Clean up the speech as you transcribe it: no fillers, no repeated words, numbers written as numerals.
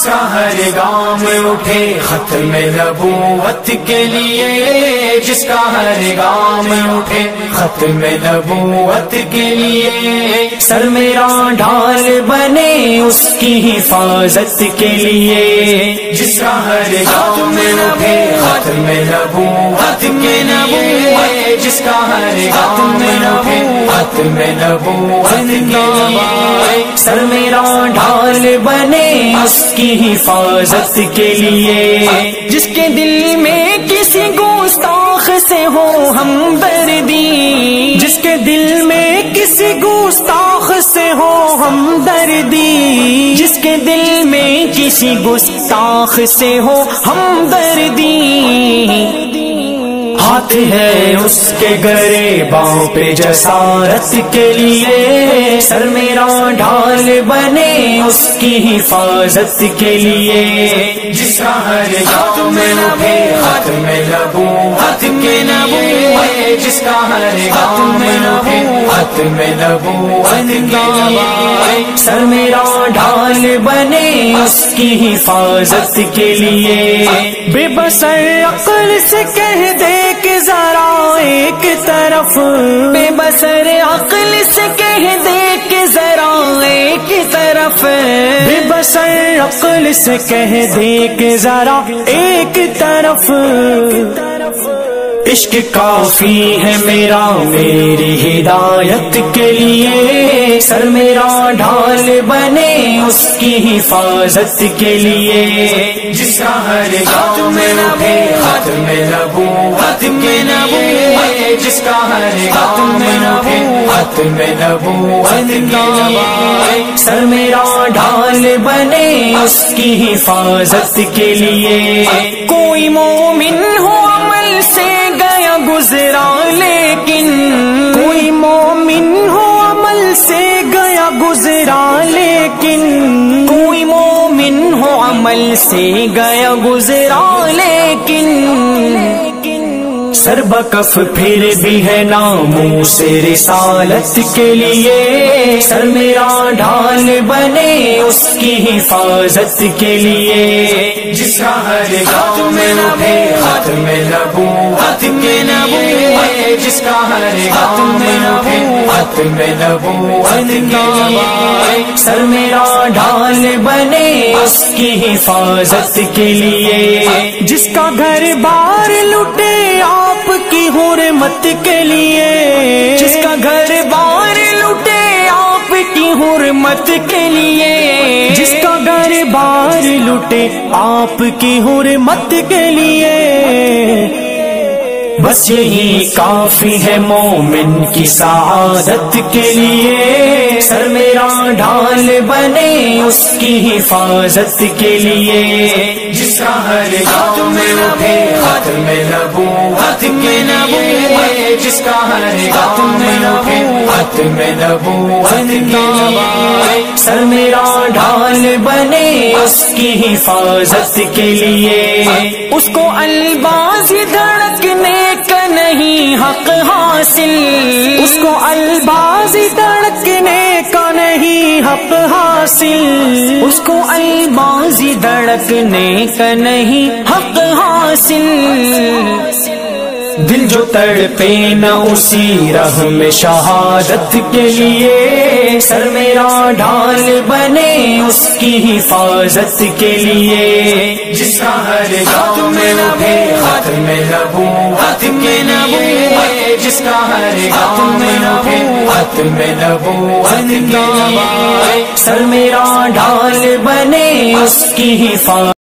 جس کا ہر گام اٹھے ختم نبوت کے لیے، جس کا ہر گام اٹھے ختم نبوت کے لیے، سر میرا ڈھال بنے اس کی حفاظت کے لیے، جس کا ہر گام اٹھے ختم نبوت کے لیے، جس کا ہر گام اٹھے ختم نبوت کے لیے، سر میرا ڈھال بنے اس کی حفاظت کے لیے، جس کے دل میں کسی گستاخ سے ہو ہمدردی، جس کے دل میں کسی گستاخ سے ہو ہمدردی، جس کے دل میں کسی گستاخ سے ہو ہمدردی، ہاتھ ہے اس کے گریباں پہ جسارت کے لیے، سر میرا ڈھال بنے اس کی حفاظت کے لیے، جس کا ہر گام اٹھے ختم نبوت کے لیے، جس کا ہر گام اٹھے ختم نبوت کے لیے، سر میرا ڈھال بنے اس کی حفاظت کے لیے، بے بصر عقل سے کہہ دے کہ ذرا ایک طرف، بے بصر عقل سے کہہ دے کہ ذرا ایک طرف، بے بصر عقل سے کہہ دے کہ ذرا ایک طرف، عشق کافی ہے میرا میری ہدایت کے لیے، سر میرا ڈھال بنے اس کی حفاظت کے لیے، جس کا ہر گام اٹھے ختم نبوت کے لیے، جس کا ہر گام اٹھے ختم نبوت کے لیے، سر میرا ڈھال بنے اس کی حفاظت کے لیے، کوئی مومن ہو عمل سے گیا گزرا لیکن، کوئی مومن ہو عمل سے گیا گزرا لیکن، کوئی مومن ہو عمل سے گیا گزرا لیکن، سر بکف پھر بھی ہے ناموں سے رسالت کے لیے، سر میرا ڈھال بنے اس کی حفاظت کے لیے، جس کا ہر گام اٹھے ختم نبوت کے لیے، جس کا ہر گام اٹھے ختم نبوت کے لیے، سر میرا ڈھال بنے اس کی حفاظت کے لیے، جس کا گھر بار لٹے آپ کی حرمت کے لیے، جس کا گھر بار لٹے آپ کی حرمت کے لیے، جس کا گھر بار لٹے آپ کی حرمت کے لیے، بس یہی کافی ہے مومن کی سعادت کے لیے، سر میرا ڈھال بنے اس کی حفاظت کے لیے، جس کا ہر گام اٹھے ختم نبوت کے لیے، جس کا ہر گام اٹھے ختم نبوت کے لیے، سر میرا ڈھال بنے اس کی حفاظت کے لیے، اس کو الباز دھڑکنے کا نہیں حق حاصل، اس کو الباز دھڑکنے کا نہیں حق حاصل، اس کو الباز دھڑکنے کا نہیں حق حاصل، دل جو تڑپے نہ اسی راہ میں شہادت کے لیے، سر میرا ڈھال بنے اس کی حفاظت کے لیے، جس کا ہر گام اٹھے ختم نبوت کے لیے، جس کا ہر گام اٹھے ختم نبوت کے لیے، سر میرا ڈھال بنے اس کی حفاظت